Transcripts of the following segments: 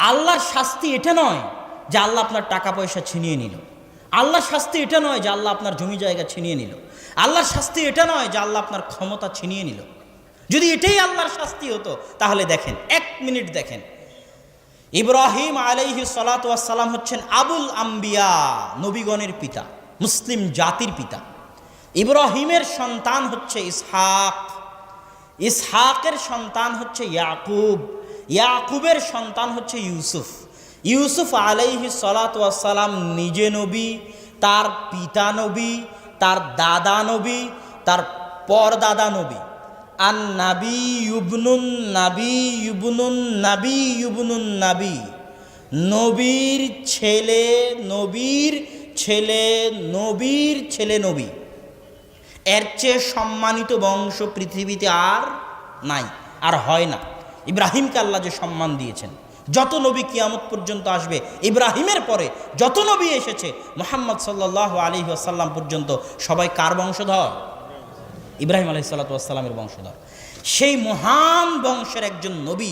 আল্লাহর শাস্তি এটা নয় যে আল্লাহ আপনার টাকা পয়সা ছিনিয়ে নিল। আল্লাহর শাস্তি এটা নয় যে আল্লাহ আপনার জমি জায়গা ছিনিয়ে নিল। আল্লাহর শাস্তি এটা নয় যে আল্লাহ আপনার ক্ষমতা ছিনিয়ে নিল। যদি এটাই আল্লাহর শাস্তি হতো তাহলে দেখেন, 1 মিনিট দেখেন, ইব্রাহিম আলাইহিস সালাতু ওয়াস সালাম হচ্ছেন আবুল আম্বিয়া, নবীগণের পিতা, মুসলিম জাতির পিতা। ইব্রাহিমের সন্তান হচ্ছে ইসহাক, ইসহাকের সন্তান হচ্ছে ইয়াকুব, ইয়াকুবের সন্তান হচ্ছে ইউসুফ। ইউসুফ আলাইহিস সালাতু ওয়াস সালাম নিজে নবী, তার পিতা নবী, তার দাদা নবী, তার পরদাদা নবী। আন নাবী ইবনুন নাবী ইবনুন নাবী ইবনুন নাবী, নবীর ছেলে নবীর ছেলে নবীর ছেলে নবী। এর চেয়ে সম্মানিত বংশ পৃথিবীতে আর নাই, আর হয় না। ইব্রাহিমকে আল্লাহ যে সম্মান দিয়েছেন, যত নবী কিয়ামত পর্যন্ত আসবে, ইব্রাহিমের পরে যত নবী এসেছে মুহাম্মদ সাল্লাল্লাহু আলাইহি ওয়াসাল্লাম পর্যন্ত সবাই কার বংশধর? ইব্রাহিম আলাইহিস সালাতু ওয়াস সালামের বংশধর। সেই মহান বংশের একজন নবী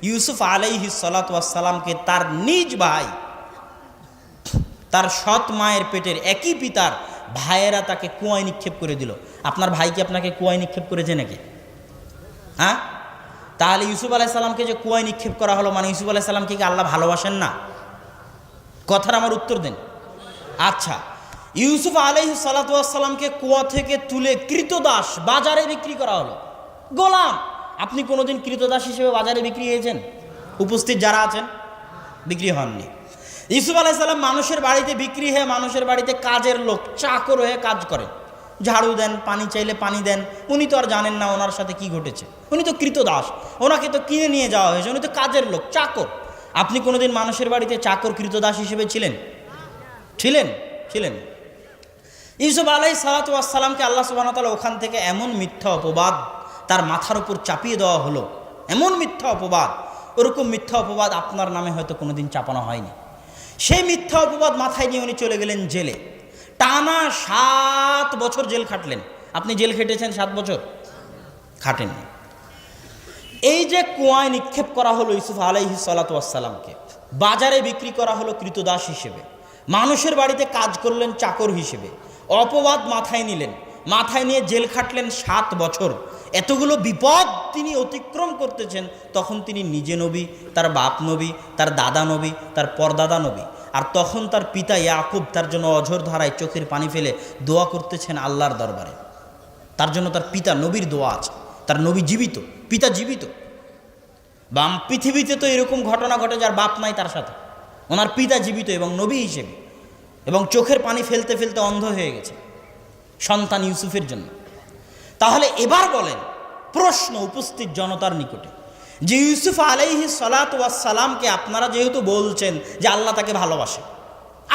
ইউসুফ আলাইহিস সালাতু ওয়াস সালামকে তার নিজ ভাই, তার সৎ মায়ের পেটের একই পিতার ভাইয়েরা তাকে কুয়ায় নিক্ষেপ করে দিল। আপনার ভাই কি আপনাকে কুয়ায় নিক্ষেপ করেছে নাকি? হ্যাঁ, তাহলে ইউসুফ আলাইহিস সালামকে যে কুয়ায় নিক্ষেপ করা হলো, মানে ইউসুফ আলাইহিস সালামকে কি আল্লাহ ভালোবাসেন না? কথার আমার উত্তর দেন। আচ্ছা, ইউসুফ আলাইহিস সালাতু ওয়াস সালামকে কুয়া থেকে তুলে ক্রীতদাস বাজারে বিক্রি করা হলো, গোলাম। আপনি কোনোদিন ক্রীতদাস হিসেবে বাজারে বিক্রি হয়েছেন? উপস্থিত যারা আছেন, বিক্রি হননি। ইউসুফ আলাইহিস সালাম মানুষের বাড়িতে বিক্রি হয়ে মানুষের বাড়িতে কাজের লোক, চাকর হয়ে কাজ করেন, ঝাড়ু দেন, পানি চাইলে পানি দেন। উনি তো আর জানেন না ওনার সাথে কি ঘটেছে, উনি তো ক্রীতদাস, ওনাকে তো কিনে নিয়ে যাওয়া হয়েছে, উনি তো কাজের লোক, চাকর। আপনি কোনোদিন মানুষের বাড়িতে চাকর ক্রীতদাস হিসেবে ছিলেন? ছিলেন? ছিলেন। ইউসুফ আলাইহিস সালাতু ওয়াস সালামকে আল্লাহ সুবহানাহু ওয়া তাআলা ওখান থেকে এমন মিথ্যা অপবাদ তার মাথার উপর চাপিয়ে দেওয়া হলো, এমন মিথ্যা অপবাদ, ওরকম মিথ্যা অপবাদ আপনার নামে হয়তো কোনোদিন চাপানো হয়নি। সেই মিথ্যা অপবাদ মাথায় নিয়ে উনি চলে গেলেন জেলে। টানা 7 বছর জেল খাটলেন। আপনি জেল খেটেছেন 7 বছর? খাটেননি। এই যে কুয়ায় নিক্ষেপ করা হলো ইউসুফ আলাইহিস সালাতু ওয়াস সালামকে, বাজারে বিক্রি করা হলো ক্রীতদাস হিসেবে, মানুষের বাড়িতে কাজ করলেন চাকর হিসেবে, অপবাদ মাথায় নিলেন, মাথায় নিয়ে জেল খাটলেন 7 বছর। এতগুলো বিপদ তিনি অতিক্রম করতেছেন, তখন তিনি নিজে নবী, তার বাপ নবী, তার দাদা নবী, তার পরদাদা নবী। আর তখন তার পিতা ইয়াকুব তার জন্য অঝোর ধারায় চোখের পানি ফেলে দোয়া করতেছেন আল্লাহর দরবারে। তার জন্য তার পিতা নবীর দোয়া আছে, তার নবী জীবিত, পিতা জীবিত। বাম পৃথিবীতে তো এরকম ঘটনা ঘটে যার বাপ নাই তার সাথে, ওনার পিতা জীবিত এবং নবী হিসেবে, এবং চোখের পানি ফেলতে ফেলতে অন্ধ হয়ে গেছে সন্তান ইউসুফের জন্য। তাহলে এবার বলেন, প্রশ্ন উপস্থিত জনতার নিকটে, যে ইউসুফ আলাইহিস সালাতু ওয়াস সালামকে আপনারা যেহেতু বলছেন যে আল্লাহ তাকে ভালোবাসে,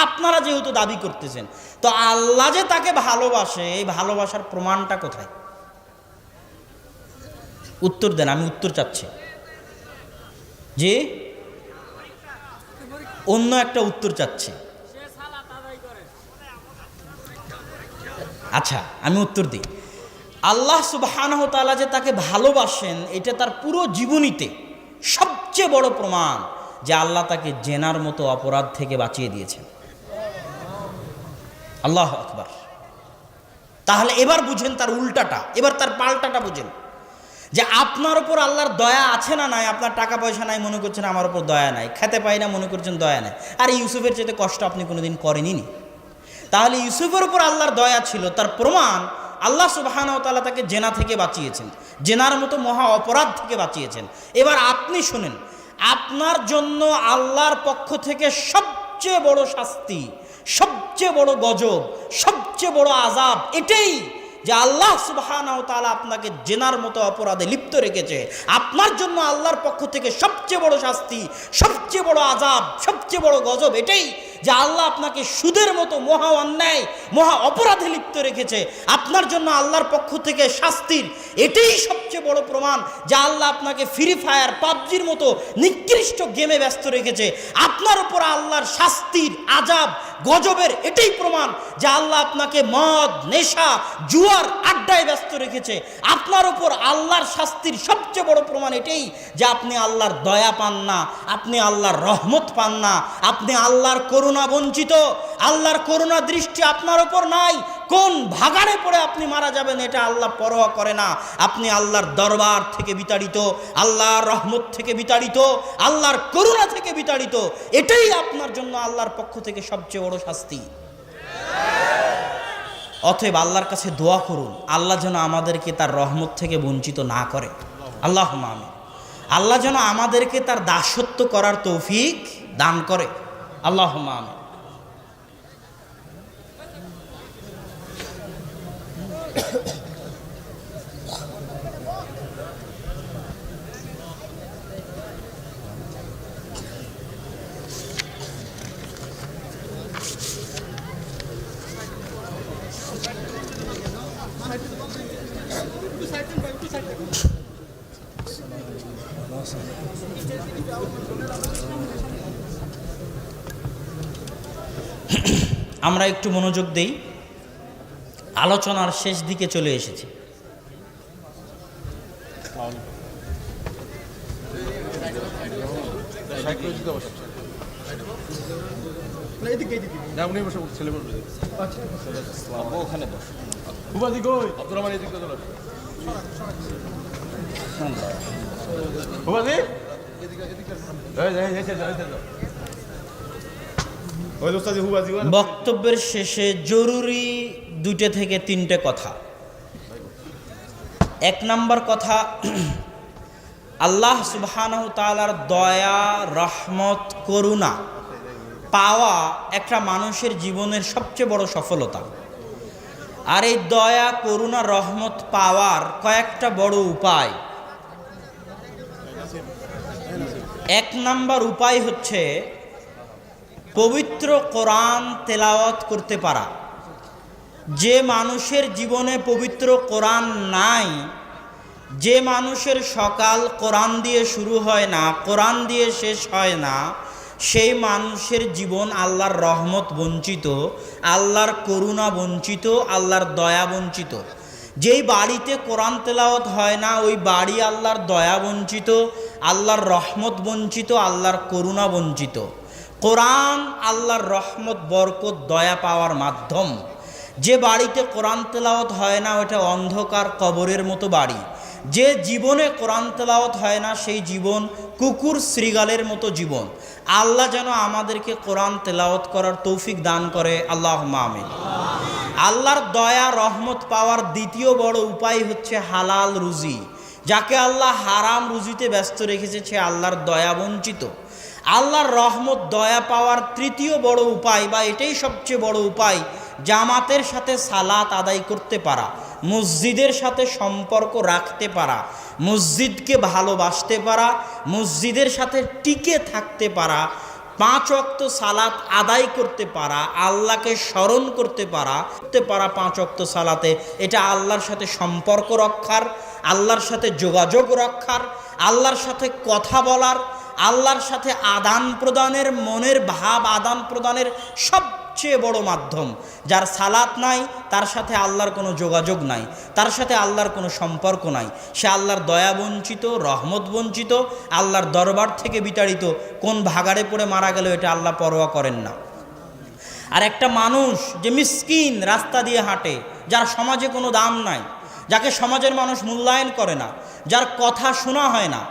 আপনারা যেহেতু দাবি করতেছেন, তো আল্লাহ যে তাকে ভালোবাসে, এই ভালোবাসার প্রমাণটা কোথায়? উত্তর দেন, আমি উত্তর চাচ্ছি। যে অন্য একটা উত্তর চাচ্ছি। আচ্ছা, আমি উত্তর দিই। আল্লাহ সুবহানাহু ওয়া তাআলা যে তাকে ভালোবাসেন, এটা তার পুরো জীবনীতে সবচেয়ে বড় প্রমাণ যে আল্লাহ তাকে জেনার মতো অপরাধ থেকে বাঁচিয়ে দিয়েছেন। আল্লাহু আকবার। তাহলে এবার বুঝেন তার উল্টাটা, এবার তার পাল্টাটা বুঝেন, যে আপনার উপর আল্লাহর দয়া আছে না নাই? আপনার টাকা পয়সা নাই, মনে করছেন আমার উপর দয়া নাই, খেতে পাই না, মনে করছেন দয়া নাই। আর ইউসুফের চাইতে কষ্ট আপনি কোনোদিন করেনই। তাহলে ইউসুফের উপর আল্লাহর দয়া ছিল, তার প্রমাণ আল্লাহ সুবহানাহু ওয়া তাআলা তাকে জেনা থেকে বাঁচিয়েছেন, জেনার মতো মহা অপরাধ থেকে বাঁচিয়েছেন। এবার আপনি শুনেন, আপনার জন্য আল্লাহর পক্ষ থেকে সবচেয়ে বড় শাস্তি, সবচেয়ে বড় গজব, সবচেয়ে বড় আযাব এটাই যে আল্লাহ সুবহানাহু ওয়া তাআলা আপনাকে জেনার মতো অপরাধে লিপ্ত রেখেছে। আপনার জন্য আল্লাহর পক্ষ থেকে সবচেয়ে বড় শাস্তি, সবচেয়ে বড় আযাব, সবচেয়ে বড় গজব এটাই যে আল্লাহ আপনাকে সুদের মতো মহা অন্যায় মহা অপরাধে লিপ্ত রেখেছে, আপনার জন্য আল্লাহর পক্ষ থেকে শাস্তির এটাই সবচেয়ে বড় প্রমাণ যে আল্লাহ আপনাকে ফ্রি ফায়ার পাবজির মতো নিকৃষ্ট গেমে ব্যস্ত রেখেছে, আপনার উপর আল্লাহর শাস্তির আযাব গজবের এটাই প্রমাণ যে আল্লাহ আপনাকে মদ নেশা জুয়ার আড্ডায় ব্যস্ত রেখেছে, আপনার উপর আল্লাহর শাস্তির সবচেয়ে বড় প্রমাণ এটাই যে আপনি আল্লাহর দয়া পান না, আপনি আল্লাহর রহমত পান না, আপনি আল্লাহর করুণা বঞ্চিত, আল্লাহর করুণা দৃষ্টি আপনার উপর নাই। কোন ভাগাড়ে পড়ে আপনি মারা যাবেন এটা আল্লাহ পরোয়া করে না। আপনি আল্লাহর দরবার থেকে বিতাড়িত, আল্লাহর রহমত থেকে বিতাড়িত, আল্লাহর করুণা থেকে বিতাড়িত, এটাই আপনার জন্য আল্লাহর পক্ষ থেকে সবচেয়ে বড় শাস্তি। অতএব আল্লাহর কাছে দোয়া করুন আল্লাহ যেন আমাদেরকে তার রহমত থেকে বঞ্চিত না করে। আল্লাহুম্মা আমিন। আল্লাহ যেন আমাদেরকে তার দাসত্ব করার তৌফিক দান করে। আল্লাহুম্মা আমিন। আমরা একটু মনোযোগ দেই, আলোচনার শেষ দিকে চলে এসেছি। বক্তব্যের শেষে জরুরি 2 থেকে 3টে কথা। 1 নম্বর কথা, আল্লাহ সুবহানাহু তাআলার দয়া রহমত করুণা পাওয়া একটা মানুষের জীবনের সবচেয়ে বড় সফলতা। আর এই দয়া করুণা রহমত পাওয়ার কয়েকটা বড় উপায়। 1 নম্বর উপায় হচ্ছে পবিত্র কোরআন তেলাওয়াত করতে পারা। যে মানুষের জীবনে পবিত্র কোরআন নাই, যে মানুষের সকাল কোরআন দিয়ে শুরু হয় না, কোরআন দিয়ে শেষ হয় না, সেই মানুষের জীবন আল্লাহর রহমত বঞ্চিত, আল্লাহর করুণা বঞ্চিত, আল্লাহর দয়া বঞ্চিত। যেই বাড়িতে কোরআন তেলাওয়াত হয় না ওই বাড়ি আল্লাহর দয়া বঞ্চিত, আল্লাহর রহমত বঞ্চিত, আল্লাহর করুণা বঞ্চিত। কোরআন আল্লাহর রহমত বরকত দয়া পাওয়ার মাধ্যম। যে বাড়িতে কোরআন তেলাওয়াত হয় না ওটা অন্ধকার কবরের মতো বাড়ি। যে জীবনে কোরআন তেলাওয়াত হয় না সেই জীবন কুকুর শ্রীগালের মতো জীবন। আল্লাহ যেন আমাদেরকে কোরআন তেলাওয়াত করার তৌফিক দান করে। আল্লাহুম্মা আমিন। আল্লাহর দয়া রহমত পাওয়ার দ্বিতীয় বড় উপায় হচ্ছে হালাল রুজি। যাকে আল্লাহ হারাম রুজিতে ব্যস্ত রেখেছে সে আল্লাহর দয়া বঞ্চিত। আল্লাহর রহমত দয়া পাওয়ার তৃতীয় বড় উপায় বা এটাই সবচেয়ে বড় উপায়, জামাতের সাথে সালাত আদায় করতে পারা, মসজিদের সাথে সম্পর্ক রাখতে পারা, মসজিদকে ভালোবাসতে পারা, মসজিদের সাথে টিকে থাকতে পারা, 5 ওয়াক্ত সালাত আদায় করতে পারা, আল্লাহকে স্মরণ করতে পারা 5 ওয়াক্ত সালাতে। এটা আল্লাহর সাথে সম্পর্ক রক্ষার, আল্লাহর সাথে যোগাযোগ রক্ষার, আল্লাহর সাথে কথা বলার, আল্লাহর সাথে আদান প্রদানের, মনের ভাব আদান প্রদানের সবচেয়ে বড় মাধ্যম। যার সালাত নাই তার সাথে আল্লাহর কোনো যোগাযোগ নাই, তার সাথে আল্লাহর কোনো সম্পর্ক নাই, সে আল্লাহর দয়া বঞ্চিত, রহমত বঞ্চিত, আল্লাহর দরবার থেকে বিতাড়িত। কোন ভাগাড়ে পড়ে মারা গেল এটা আল্লাহ পরোয়া করেন না। আর একটা মানুষ যে মিসকিন রাস্তা দিয়ে হাঁটে, যার সমাজে কোনো দাম নাই, যাকে সমাজের মানুষ মূল্যায়ন করে না, যার কথা শোনা হয় না,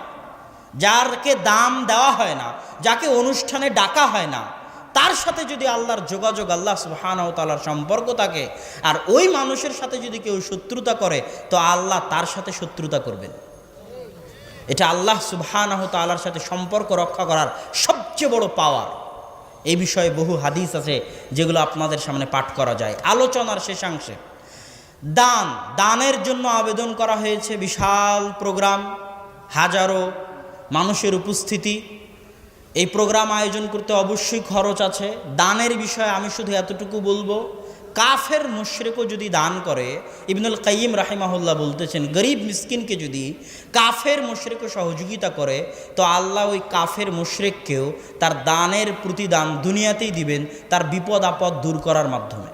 যারকে দাম দেওয়া হয় না, যাকে অনুষ্ঠানে ডাকা হয় না, তার সাথে যদি আল্লাহর যোগাযোগ, আল্লাহ সুবহানাহু ওয়া তাআলার সম্পর্ক থাকে, আর ওই মানুষের সাথে যদি কেউ শত্রুতা করে তো আল্লাহ তার সাথে শত্রুতা করবেন। এটা আল্লাহ সুবহানাহু ওয়া তাআলার সাথে সম্পর্ক রক্ষা করার সবচেয়ে বড় পাওয়ার। এই বিষয়ে বহু হাদিস আছে যেগুলো আপনাদের সামনে পাঠ করা যায়। আলোচনার শেষাংশে দানের জন্য আবেদন করা হয়েছে, বিশাল প্রোগ্রাম, হাজারো মানুষের উপস্থিতি। এই প্রোগ্রাম আয়োজন করতে অবশ্যই খরচ আছে। দানের বিষয়ে আমি শুধু এতটুকু বলবো, কাফের মুশরিকও যদি দান করে, ইবনুল কাইয়িম রাহিমাহুল্লাহ বলতেছেন, গরিব মিসকিনকে যদি কাফের মুশরিকও সহযোগিতা করে, তো আল্লাহ ওই কাফের মুশরিককেও তার দানের প্রতিদান দুনিয়াতেই দিবেন, তার বিপদ আপদ দূর করার মাধ্যমে।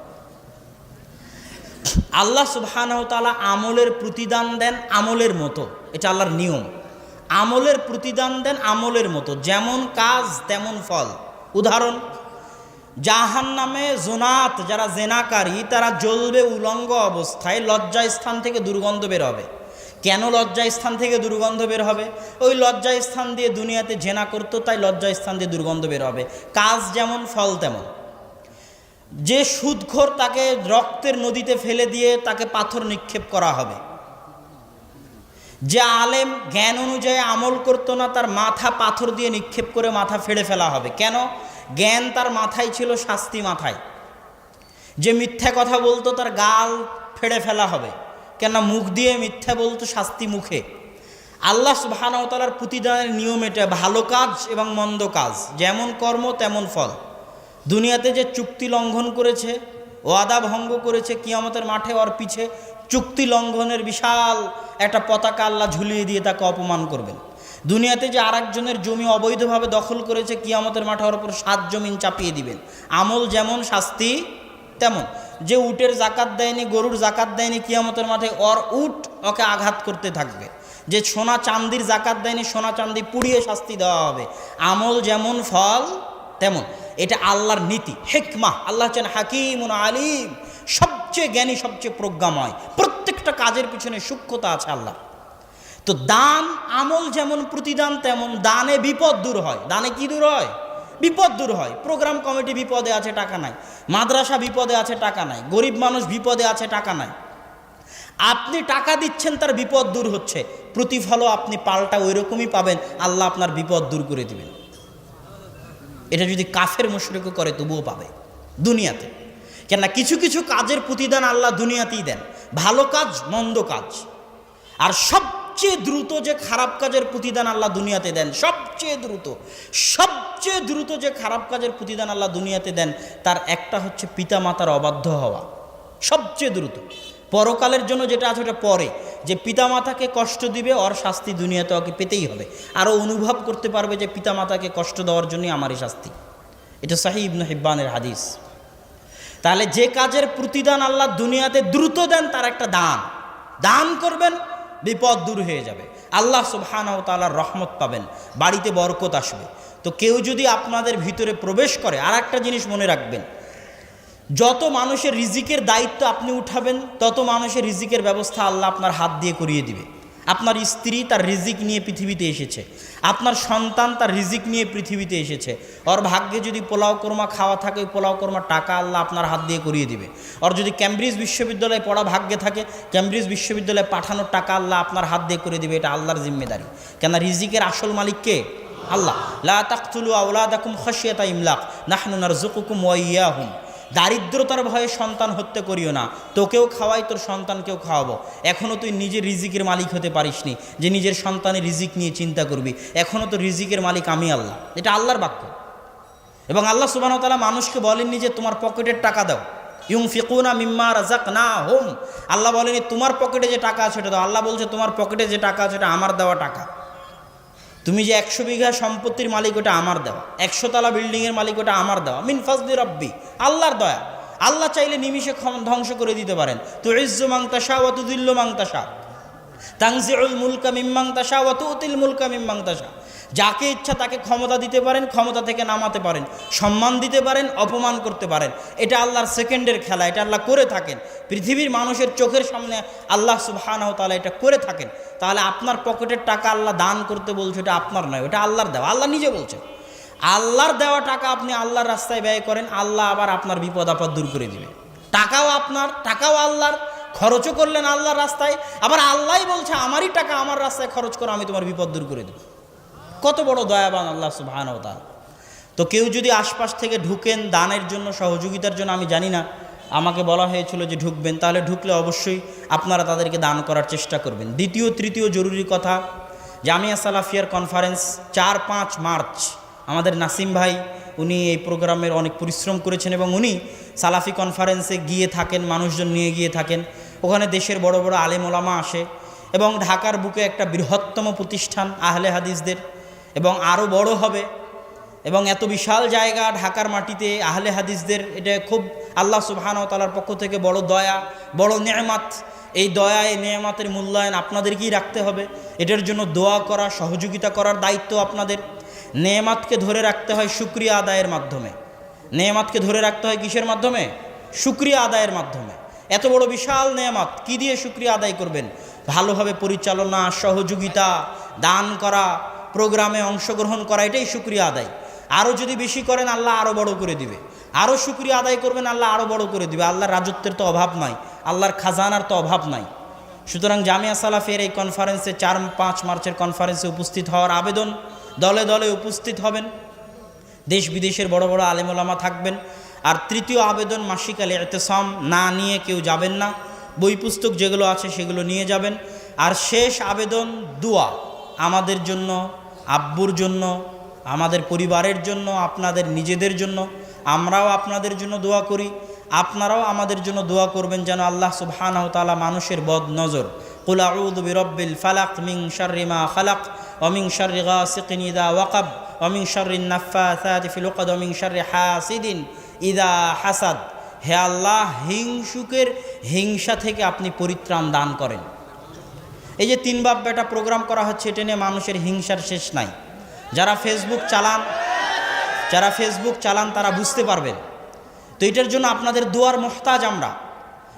আল্লাহ সুবহানাহু ওয়া তাআলা আমলের প্রতিদান দেন আমলের মতো, এটা আল্লাহর নিয়ম। আমলের প্রতিদান দেন আমলের মতো, যেমন কাজ তেমন ফল। উদাহরণ, জাহান্নামে জোনাত যারা জেনাকারী তারা জ্বলবে উলঙ্গ অবস্থায়, লজ্জা স্থান থেকে দুর্গন্ধ বের হবে। কেন লজ্জা স্থান থেকে দুর্গন্ধ বের হবে? ওই লজ্জা স্থান দিয়ে দুনিয়াতে জেনা করতো, তাই লজ্জা স্থান দিয়ে দুর্গন্ধ বের হবে। কাজ যেমন ফল তেমন। যে সুদখোর তাকে রক্তের নদীতে ফেলে দিয়ে তাকে পাথর নিক্ষেপ করা হবে। যে আলেম জ্ঞান অনুযায়ী আমল করতো না, তার মাথা পাথর দিয়ে নিক্ষেপ করে মাথা ফেড়ে ফেলা হবে। কেন? জ্ঞান তার মাথায় ছিল, শাস্তি মাথায়। যে মিথ্যা কথা বলতো তার গাল ফেড়ে ফেলা হবে, কেন? মুখ দিয়ে মিথ্যা বলতো, শাস্তি মুখে। আল্লাহ সুবহানাহু ওয়া তাআলার প্রতিদানের নিয়ম এটা, ভালো কাজ এবং মন্দ কাজ যেমন কর্ম তেমন ফল। দুনিয়াতে যে চুক্তি লঙ্ঘন করেছে, ওয়াদা ভঙ্গ করেছে, কিয়ামতের মাঠে ওর পিছে চুক্তি লঙ্ঘনের বিশাল একটা পতাকা আল্লাহ ঝুলিয়ে দিয়ে তাকে অপমান করবেন। দুনিয়াতে যে আরেকজনের জমি অবৈধভাবে দখল করেছে, কিয়ামতের মাঠে ওর উপর 7 জমিন চাপিয়ে দিবেন। আমল যেমন শাস্তি তেমন। যে উটের জাকাত দেয়নি, গরুর জাকাত দেয়নি, কিয়ামতের মাঠে ওর উট ওকে আঘাত করতে থাকবে। যে সোনা চান্দির জাকাত দেয়নি, সোনা চান্দি পুড়িয়ে শাস্তি দেওয়া হবে। আমল যেমন ফল তেমন। এটা আল্লাহর নীতি, হিকমা। আল্লাহ হচ্ছেন হাকিমুন আলিম, সবচেয়ে জ্ঞানী, সবচেয়ে প্রজ্ঞাময়। প্রত্যেকটা কাজের পিছনে সূক্ষ্মতা আছে আল্লাহ। তো দান আমল যেমন প্রতিদান তেমন। দানে বিপদ দূর হয়। দানে কি দূর হয়? বিপদ দূর হয়। প্রোগ্রাম কমিটি বিপদে আছে, টাকা নাই। মাদ্রাসা বিপদে আছে, টাকা নাই। গরিব মানুষ বিপদে আছে, টাকা নাই। আপনি টাকা দিচ্ছেন, তার বিপদ দূর হচ্ছে, প্রতিফলও আপনি পাল্টা ওই রকমই পাবেন। আল্লাহ আপনার বিপদ দূর করে দিবেন। এটা যদি কাফের মুশরিকও করে তবুও পাবে দুনিয়াতে। কেননা কিছু কিছু কাজের প্রতিদান আল্লাহ দুনিয়াতেই দেন, ভালো কাজ মন্দ কাজ। আর সবচেয়ে দ্রুত যে খারাপ কাজের প্রতিদান আল্লাহ দুনিয়াতে দেন, সবচেয়ে দ্রুত যে খারাপ কাজের প্রতিদান আল্লাহ দুনিয়াতে দেন, তার একটা হচ্ছে পিতা মাতার অবাধ্য হওয়া। সবচেয়ে দ্রুত। পরকালের জন্য যেটা আছে ওটা পরে, যে পিতা মাতাকে কষ্ট দিবে, ওর শাস্তি দুনিয়াতে ওকে পেতেই হবে। আরও অনুভব করতে পারবে যে পিতা মাতাকে কষ্ট দেওয়ার জন্যই আমারই শাস্তি। এটা সহিহ ইবনে হিব্বানের হাদিস। তাহলে যে কাজের প্রতিদান আল্লাহ দুনিয়াতে দ্রুত দেন, তার একটা দান করবেন, বিপদ দূর হয়ে যাবে, আল্লাহ সুবহানাহু ওয়া তাআলার রহমত পাবেন, বাড়িতে বরকত আসবে। তো কেউ যদি আপনাদের ভিতরে প্রবেশ করে, আর একটা জিনিস মনে রাখবেন, যত মানুষের রিজিকের দায়িত্ব আপনি উঠাবেন, তত মানুষের রিজিকের ব্যবস্থা আল্লাহ আপনার হাত দিয়ে করিয়ে দিবে। আপনার স্ত্রী তার রিজিক নিয়ে পৃথিবীতে এসেছে, আপনার সন্তান তার রিজিক নিয়ে পৃথিবীতে এসেছে। ওর ভাগ্যে যদি পোলাও কোরমা খাওয়া থাকে, ওই পোলাও কোরমা টাকা আল্লাহ আপনার হাত দিয়ে করিয়ে দিবে। ওর যদি ক্যামব্রিজ বিশ্ববিদ্যালয়ে পড়া ভাগ্যে থাকে, ক্যামব্রিজ বিশ্ববিদ্যালয়ে পাঠানোর টাকা আল্লাহ আপনার হাত দিয়ে করে দিবে। এটা আল্লাহর জিম্মেদারি। কেন? রিজিকের আসল মালিক কে? আল্লাহ। লা তাকতুলু আওলাদাকুম খাশিয়াতা ইমলাক নাহনু নারযুকুকুম ওয়া ইয়াহুম। দারিদ্রতার ভয়ে সন্তান হত্যা করিও না, তোকেও খাওয়াই, তোর সন্তানকেও খাওয়াবো। এখনও তুই নিজের রিজিকের মালিক হতে পারিসনি যে নিজের সন্তানের রিজিক নিয়ে চিন্তা করবি। এখনও তো রিজিকের মালিক আমি আল্লাহ। এটা আল্লাহর বাক্য। এবং আল্লাহ সুবহানাহু ওয়া তাআলা মানুষকে বলেননি যে তোমার পকেটের টাকা দাও, ইউনফিকুনা মিম্মা রাযাকনাহুম। আল্লাহ বলেনি তোমার পকেটে যে টাকা আছে সেটা দাও। আল্লাহ বলছে তোমার পকেটে যে টাকা আছে এটা আমার দেওয়া টাকা। তুমি যে 100 বিঘা সম্পত্তির মালিক, ওটা আমার দেওয়া। 100 তলা বিল্ডিংয়ের মালিক, ওটা আমার দেওয়া। মিন ফাজলি রব্বি, আল্লাহর দয়া। আল্লাহ চাইলে নিমিষে ধ্বংস করে দিতে পারেন। তুইজ্জু মান তাশা ওয়া তুযিল্লু মান তাশা, তানজিউল মুলকা মিম্মান তাশা ওয়া তুতিল মুলকা মিম্মান তাশা। যাকে ইচ্ছা তাকে ক্ষমতা দিতে পারেন, ক্ষমতা থেকে নামাতে পারেন, সম্মান দিতে পারেন, অপমান করতে পারেন। এটা আল্লাহর সেকেন্ডের খেলা, এটা আল্লাহ করে থাকেন। পৃথিবীর মানুষের চোখের সামনে আল্লাহ সুবহানাহু ওয়া তাআলা এটা করে থাকেন। তাহলে আপনার পকেটের টাকা আল্লাহ দান করতে বলছে, এটা আপনার নয়, ওটা আল্লাহর দেওয়া। আল্লাহ নিজে বলছে আল্লাহর দেওয়া টাকা আপনি আল্লাহর রাস্তায় ব্যয় করেন, আল্লাহ আবার আপনার বিপদ আপদ দূর করে দিবে। টাকাও আপনার, টাকাও আল্লাহর, খরচও করলেন আল্লাহর রাস্তায়, আবার আল্লাহই বলছে আমারই টাকা আমার রাস্তায় খরচ করো, আমি তোমার বিপদ দূর করে দেব। কত বড় দয়াবান আল্লাহ সুবহানাহু ওয়া তাআলা। তো কেউ যদি আশপাশ থেকে ঢুকেন দানের জন্য, সহযোগিতার জন্য, আমি জানি না, আমাকে বলা হয়েছিল যে ঢুকবেন, তাহলে ঢুকলে অবশ্যই আপনারা তাদেরকে দান করার চেষ্টা করবেন। দ্বিতীয় তৃতীয় জরুরি কথা, জামিয়া সালাফিয়ার কনফারেন্স 4-5 মার্চ আমাদের নাসিম ভাই উনি এই প্রোগ্রামের অনেক পরিশ্রম করেছেন এবং উনি সালাফি কনফারেন্সে গিয়ে থাকেন, মানুষজন নিয়ে গিয়ে থাকেন। ওখানে দেশের বড় বড় আলেম ওলামা আসে এবং ঢাকার বুকে একটা বৃহত্তম প্রতিষ্ঠান আহলে হাদিসদের, এবং আরও বড় হবে। এবং এত বিশাল জায়গা ঢাকার মাটিতে আহলে হাদিসদের, এটা খুব আল্লাহ সুবহানাহু ওয়া তাআলার পক্ষ থেকে বড় দয়া, বড় নেয়ামত। এই দয়া, এই নেয়ামতের মূল্যায়ন আপনাদেরকেই রাখতে হবে। এটার জন্য দোয়া করা, সহযোগিতা করার দায়িত্ব আপনাদের। নেয়ামতকে ধরে রাখতে হয় শুকরিয়া আদায়ের মাধ্যমে। নেয়ামতকে ধরে রাখতে হয় কিসের মাধ্যমে? শুকরিয়া আদায়ের মাধ্যমে। এত বড় বিশাল নেয়ামত কি দিয়ে শুকরিয়া আদায় করবেন? ভালোভাবে পরিচালনা, সহযোগিতা, দান করা, প্রোগ্রামে অংশগ্রহণ করা, এটাই শুকরিয়া আদায়। আরও যদি বেশি করেন আল্লাহ আরও বড় করে দিবে। আরও শুকরিয়া আদায় করবেন আল্লাহ আরও বড় করে দিবে। আল্লাহর রাজত্বের তো অভাব নাই, আল্লাহর খাজানার তো অভাব নাই। সুতরাং জামিয়া সালাফের এই কনফারেন্সে 4-5 মার্চের কনফারেন্সে উপস্থিত হওয়ার আবেদন। দলে দলে উপস্থিত হবেন, দেশ বিদেশের বড় বড় আলেম ওলামা থাকবেন। আর তৃতীয় আবেদন, মাসিক আল ইতিসাম না নিয়ে কেউ যাবেন না। বই পুস্তক যেগুলো আছে সেগুলো নিয়ে যাবেন। আর শেষ আবেদন, দোয়া আমাদের জন্য, আব্বুর জন্য, আমাদের পরিবারের জন্য, আপনাদের নিজেদের জন্য। আমরাও আপনাদের জন্য দোয়া করি, আপনারাও আমাদের জন্য দোয়া করবেন যেন আল্লাহ সুবহানাহু ওয়া তাআলা মানুষের বদ নজর, কুল আউযু বিরাব্বিল ফালাক মিন শাররি মা খালাক ওয়া মিন শাররি গাসিকিন ইযা ওয়াকাব ওয়া মিন শাররিন নাফাসাতি ফিল উকদ ওয়া মিন শাররি হাসিদিন ইযা হাসাদ। হে আল্লাহ, হিংসুকের হিংসা থেকে আপনি পরিত্রাণ দান করেন। এই যে 3 বাপ বেটা প্রোগ্রাম করা হচ্ছে, এটা নিয়ে মানুষের হিংসার শেষ নাই। যারা ফেসবুক চালান তারা বুঝতে পারবেন। তো এটার জন্য আপনাদের দোয়ার মুহতাজ আমরা,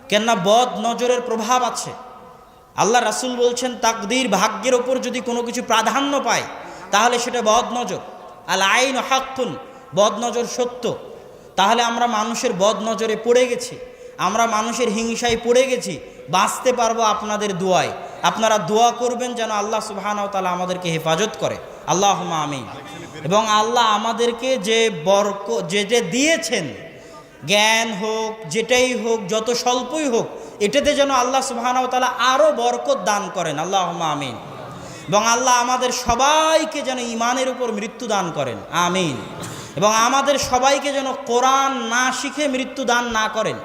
কেননা বদ নজরের প্রভাব আছে। আল্লাহ রাসূল বলছেন, তাকদীর, ভাগ্যের ওপর যদি কোনো কিছু প্রাধান্য পায় তাহলে সেটা বদ নজর। আল আইন হাক্কুন, বদ নজর সত্য। তাহলে আমরা মানুষের বদ নজরে পড়ে গেছি, আমরা মানুষের হিংসায় পড়ে গেছি। বাঁচতে পারবো আপনাদের দোয়ায়। আপনারা দোয়া করবেন যেন আল্লাহ সুবহানাহু ওয়া তাআলা আমাদেরকে হেফাজত করে। আল্লাহুম্মা আমিন। এবং আল্লাহ আমাদেরকে যে যেটা দিয়েছেন, জ্ঞান হোক, যেটাই হোক, যত স্বল্পই হোক, এটাতে যেন আল্লাহ সুবহানাহু ওয়া তাআলা আরও বরকত দান করেন। আল্লাহুম্মা আমিন। এবং আল্লাহ আমাদের সবাইকে যেন ঈমানের উপর মৃত্যু দান করেন। আমিন। এবং আমাদের সবাইকে যেন কোরআন না শিখে মৃত্যু দান না করেন।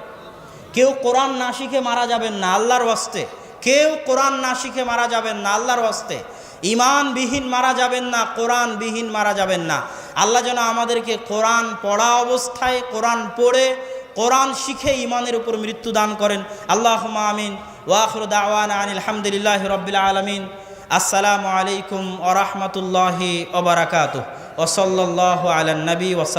কেউ কোরআন না শিখে মারা যাবেন না, আল্লাহর ওয়াস্তে। কেউ কোরআন না শিখে মারা যাবেন না, আল্লাহর ওয়াস্তে। ঈমানবিহীন মারা যাবেন না, কোরআনবিহীন মারা যাবেন না। আল্লাহ যেন আমাদেরকে কোরআন পড়া অবস্থায়, কোরআন পড়ে, কোরআন শিখে ঈমানের উপর মৃত্যু দান করেন। আল্লাহুম্মা আমিন। ওয়া আখিরু দাওয়ানা আনিল হামদুলিল্লাহি রাব্বিল আলামিন। আসসালামু আলাইকুম ওয়া রাহমাতুল্লাহি ওয়া বারাকাতুহু। ওয়া সাল্লাল্লাহু আলান নবী ওয়া